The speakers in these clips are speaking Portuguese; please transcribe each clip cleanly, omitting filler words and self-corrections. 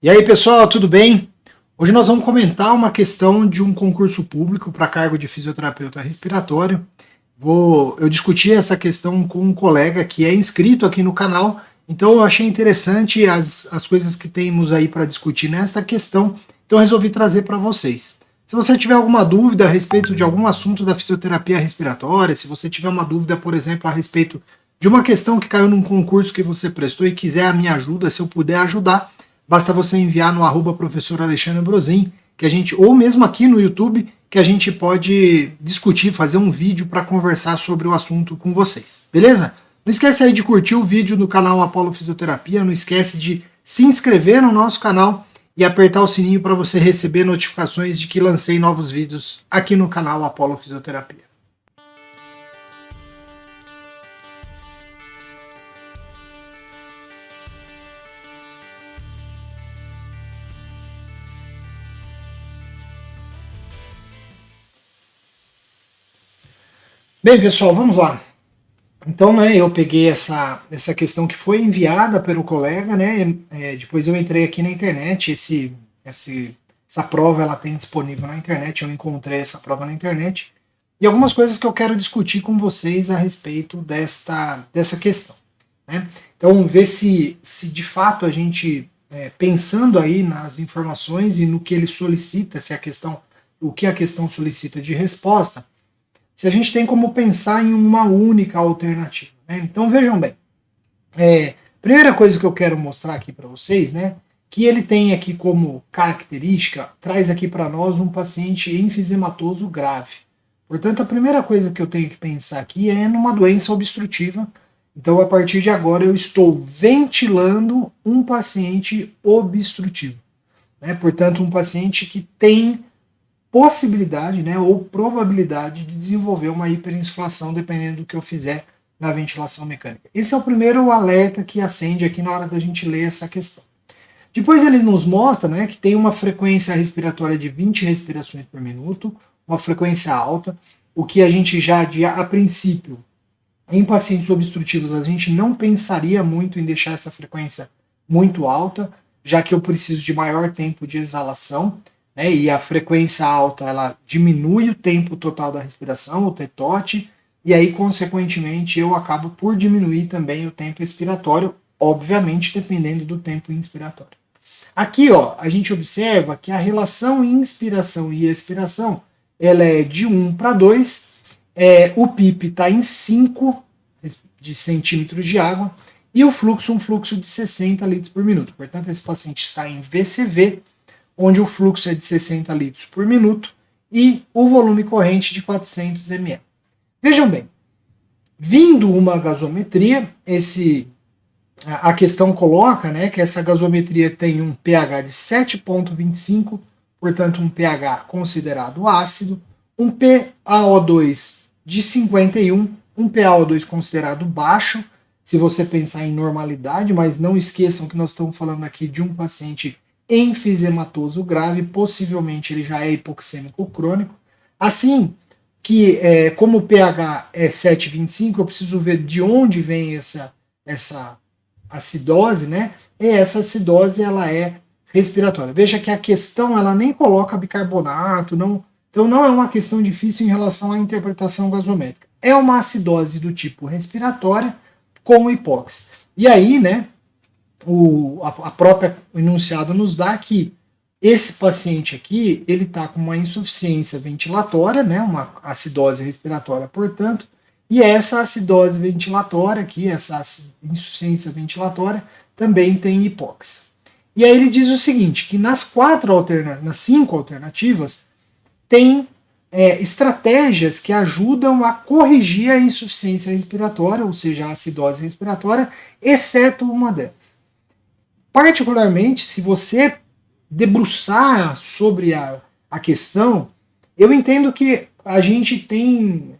E aí, pessoal, tudo bem? Hoje nós vamos comentar uma questão de um concurso público para cargo de fisioterapeuta respiratório. Eu discuti essa questão com um colega que é inscrito aqui no canal, então eu achei interessante as coisas que temos aí para discutir nesta questão, então resolvi trazer para vocês. Se você tiver alguma dúvida a respeito de algum assunto da fisioterapia respiratória, se você tiver uma dúvida, por exemplo, a respeito de uma questão que caiu num concurso que você prestou e quiser a minha ajuda, se eu puder ajudar, basta você enviar no professor Alexandre Brosin, que a gente, ou mesmo aqui no YouTube, que a gente pode discutir, fazer um vídeo para conversar sobre o assunto com vocês. Beleza? Não esquece aí de curtir o vídeo do canal Apolo Fisioterapia, não esquece de se inscrever no nosso canal e apertar o sininho para você receber notificações de que lancei novos vídeos aqui no canal Apolo Fisioterapia. Bem, pessoal, vamos lá. Então, né, eu peguei essa questão que foi enviada pelo colega, né, depois eu entrei aqui na internet, essa prova ela tem disponível na internet, eu encontrei essa prova na internet, e algumas coisas que eu quero discutir com vocês a respeito dessa questão. Né? Então, ver se de fato a gente, pensando aí nas informações e no que ele solicita, o que a questão solicita de resposta, se a gente tem como pensar em uma única alternativa. Né? Então vejam bem, primeira coisa que eu quero mostrar aqui para vocês, né, que ele tem aqui como característica, traz aqui para nós um paciente enfisematoso grave. Portanto, a primeira coisa que eu tenho que pensar aqui é numa doença obstrutiva. Então, a partir de agora, eu estou ventilando um paciente obstrutivo. Né? Portanto, um paciente que tem possibilidade, né, ou probabilidade de desenvolver uma hiperinsuflação, dependendo do que eu fizer na ventilação mecânica. Esse é o primeiro alerta que acende aqui na hora da gente ler essa questão. Depois ele nos mostra, né, que tem uma frequência respiratória de 20 respirações por minuto, uma frequência alta, o que a gente já, a princípio, em pacientes obstrutivos, a gente não pensaria muito em deixar essa frequência muito alta, já que eu preciso de maior tempo de exalação, né, e a frequência alta ela diminui o tempo total da respiração, o T-TOT, e aí, consequentemente, eu acabo por diminuir também o tempo expiratório, obviamente, dependendo do tempo inspiratório. Aqui, ó, a gente observa que a relação inspiração e expiração ela é de 1 para 2, o PIP está em 5 de centímetros de água, e o fluxo, um fluxo de 60 litros por minuto. Portanto, esse paciente está em VCV, onde o fluxo é de 60 litros por minuto e o volume corrente de 400 ml. Vejam bem, vindo uma gasometria, a questão coloca, né, que essa gasometria tem um pH de 7,25, portanto um pH considerado ácido, um PaO2 de 51, um PaO2 considerado baixo, se você pensar em normalidade, mas não esqueçam que nós estamos falando aqui de um paciente enfisematoso grave, possivelmente ele já é hipoxêmico crônico. Assim que, como o pH é 7,25, eu preciso ver de onde vem essa acidose, né? E essa acidose ela é respiratória. Veja que a questão ela nem coloca bicarbonato, então não é uma questão difícil em relação à interpretação gasométrica. É uma acidose do tipo respiratória com hipóxia. E aí, né? A própria enunciado nos dá que esse paciente aqui, ele está com uma insuficiência ventilatória, né, uma acidose respiratória, portanto, e essa acidose ventilatória aqui, essa insuficiência ventilatória, também tem hipóxia. E aí ele diz o seguinte, que nas 5 alternativas, tem estratégias que ajudam a corrigir a insuficiência respiratória, ou seja, a acidose respiratória, exceto uma delas. Particularmente, se você debruçar sobre a questão, eu entendo que a gente tem,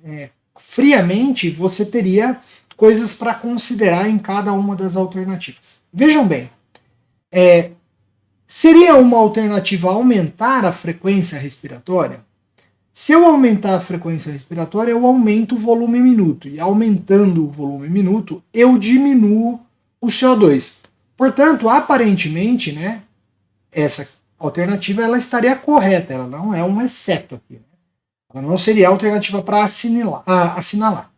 friamente, você teria coisas para considerar em cada uma das alternativas. Vejam bem, seria uma alternativa aumentar a frequência respiratória? Se eu aumentar a frequência respiratória, eu aumento o volume minuto, e aumentando o volume minuto, eu diminuo o CO2. Portanto, aparentemente, né, essa alternativa ela estaria correta, ela não é um exceto aqui. Né? Ela não seria a alternativa para assinalar.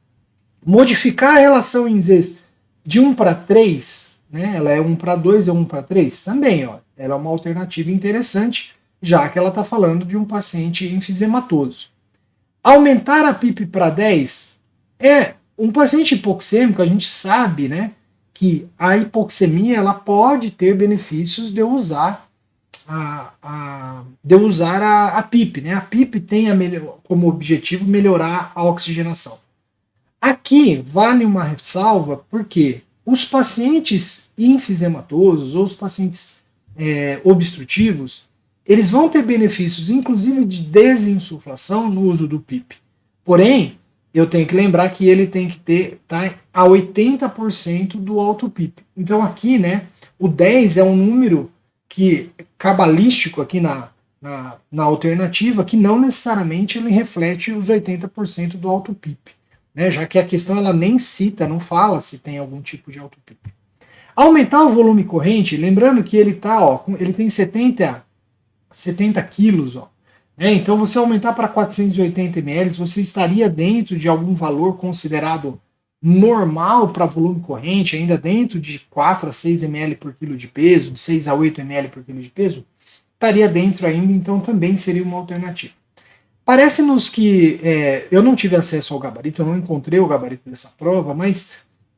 Modificar a relação em Z de 1 para 3, né? Ela é 1 para 2, é 1 para 3, também, ó, ela é uma alternativa interessante, já que ela está falando de um paciente enfisematoso. Aumentar a PIP para 10 é um paciente hipoxêmico, a gente sabe, né, que a hipoxemia ela pode ter benefícios de eu usar a PIP. Né? A PIP tem como objetivo melhorar a oxigenação. Aqui vale uma ressalva porque os pacientes enfisematosos ou os pacientes obstrutivos, eles vão ter benefícios, inclusive de desinsuflação no uso do PIP. Porém, eu tenho que lembrar que ele tem que ter a 80% do alto PIP. Então aqui, né, o 10 é um número que cabalístico aqui na alternativa, que não necessariamente ele reflete os 80% do alto PIP, né, já que a questão ela nem cita, não fala se tem algum tipo de alto PIP. Aumentar o volume corrente, lembrando que ele ele tem 70 quilos, ó. Então você aumentar para 480 ml, você estaria dentro de algum valor considerado normal para volume corrente, ainda dentro de 4 a 6 ml por quilo de peso, de 6 a 8 ml por quilo de peso, estaria dentro ainda, então também seria uma alternativa. Parece-nos que eu não tive acesso ao gabarito, eu não encontrei o gabarito dessa prova, mas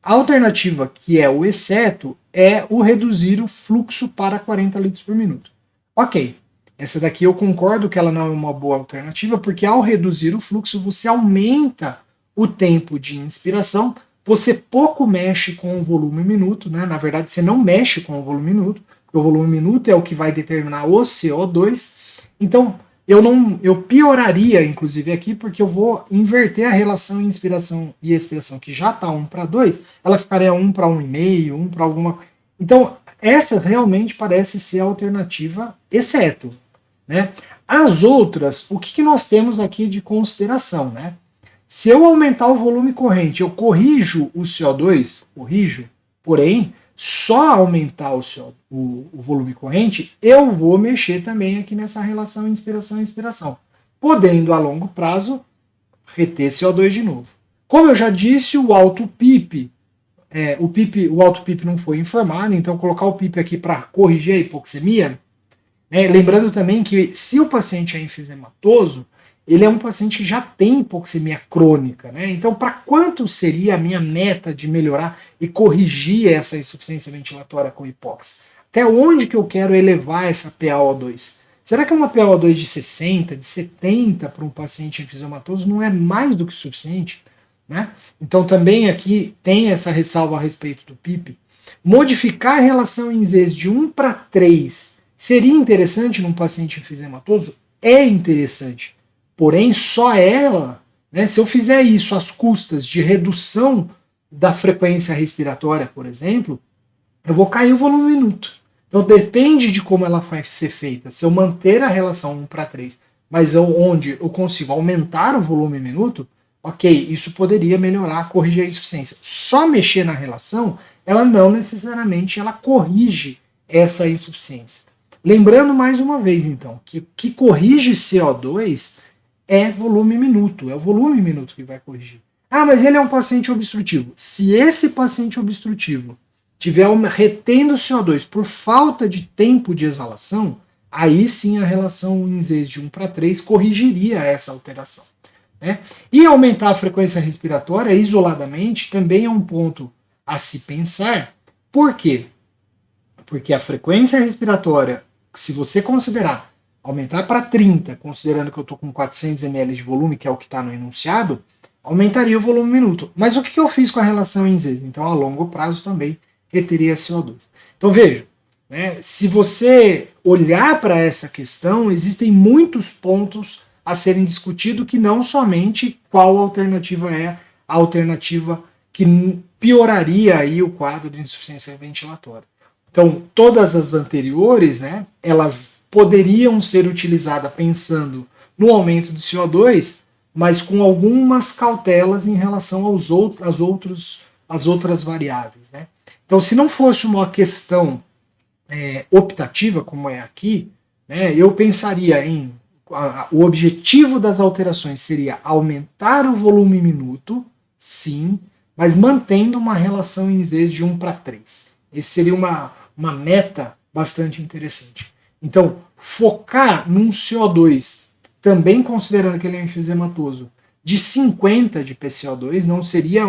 a alternativa que é o exceto é o reduzir o fluxo para 40 litros por minuto. Ok, essa daqui eu concordo que ela não é uma boa alternativa, porque ao reduzir o fluxo você aumenta o tempo de inspiração, você pouco mexe com o volume minuto, né? Na verdade você não mexe com o volume minuto, porque o volume minuto é o que vai determinar o CO2, então eu pioraria, inclusive, aqui, porque eu vou inverter a relação inspiração e expiração, que já está 1 para 2, ela ficaria 1 para 1,5, 1 para alguma... Então, essa realmente parece ser a alternativa exceto. Né? As outras, o que nós temos aqui de consideração? Né? Se eu aumentar o volume corrente, eu corrijo o CO2, porém, só aumentar o volume corrente, eu vou mexer também aqui nessa relação inspiração e expiração, podendo a longo prazo reter CO2 de novo. Como eu já disse, o alto PIP, o alto PIP não foi informado, então colocar o PIP aqui para corrigir a hipoxemia, lembrando também que se o paciente é enfisematoso, ele é um paciente que já tem hipoxemia crônica. Né? Então, para quanto seria a minha meta de melhorar e corrigir essa insuficiência ventilatória com hipóxia? Até onde que eu quero elevar essa PaO2? Será que uma PaO2 de 60, de 70 para um paciente enfisematoso não é mais do que suficiente? Né? Então, também aqui tem essa ressalva a respeito do PIP. Modificar a relação em Zs de 1 para 3 seria interessante num paciente enfisematoso? É interessante. Porém, só ela, né, se eu fizer isso às custas de redução da frequência respiratória, por exemplo, eu vou cair o volume minuto. Então depende de como ela vai ser feita. Se eu manter a relação 1 para 3, mas onde eu consigo aumentar o volume minuto, ok, isso poderia melhorar, corrigir a insuficiência. Só mexer na relação, ela não necessariamente ela corrige essa insuficiência. Lembrando mais uma vez, então, que o que corrige CO2 é volume minuto, é o volume minuto que vai corrigir. Ah, mas ele é um paciente obstrutivo. Se esse paciente obstrutivo tiver retendo CO2 por falta de tempo de exalação, aí sim a relação em Zs de 1 para 3 corrigiria essa alteração. Né? E aumentar a frequência respiratória isoladamente também é um ponto a se pensar. Por quê? Porque a frequência respiratória, se você considerar aumentar para 30, considerando que eu estou com 400 ml de volume, que é o que está no enunciado, aumentaria o volume minuto. Mas o que eu fiz com a relação em Zs? Então, a longo prazo também reteria CO2. Então, veja, né, se você olhar para essa questão, existem muitos pontos a serem discutidos que não somente qual alternativa é a alternativa que pioraria aí o quadro de insuficiência ventilatória. Então, todas as anteriores, né, elas poderiam ser utilizadas pensando no aumento do CO2, mas com algumas cautelas em relação às outras variáveis. Né? Então, se não fosse uma questão optativa, como é aqui, né, eu pensaria em o objetivo das alterações seria aumentar o volume minuto, sim, mas mantendo uma relação em vezes de 1:3. Esse seria uma meta bastante interessante. Então, focar num CO2, também considerando que ele é um enfisematoso, de 50 de PCO2, não seria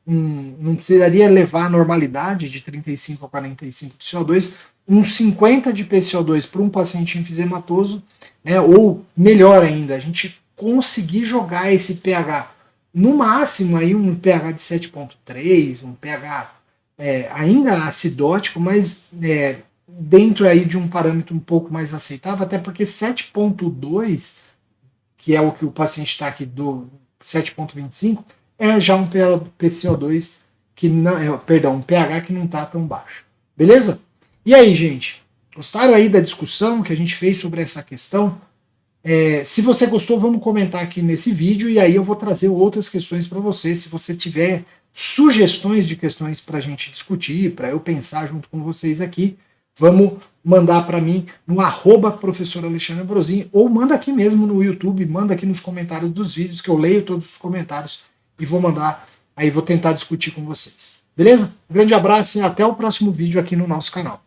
não precisaria levar a normalidade de 35 a 45 de CO2, uns 50 de PCO2 para um paciente enfisematoso, né, ou melhor ainda, a gente conseguir jogar esse pH no máximo aí um pH de 7,3, um pH ainda acidótico, mas dentro aí de um parâmetro um pouco mais aceitável, até porque 7,2, que é o que o paciente está aqui do 7,25, é já um PCO2 que não, perdão, um pH que não está tão baixo. Beleza? E aí, gente? Gostaram aí da discussão que a gente fez sobre essa questão? Se você gostou, vamos comentar aqui nesse vídeo e aí eu vou trazer outras questões para você. Se você tiver sugestões de questões para a gente discutir, para eu pensar junto com vocês aqui, vamos mandar para mim no @professor Alexandre Ambrosin, ou manda aqui mesmo no YouTube, manda aqui nos comentários dos vídeos, que eu leio todos os comentários e vou mandar, aí vou tentar discutir com vocês. Beleza? Um grande abraço e até o próximo vídeo aqui no nosso canal.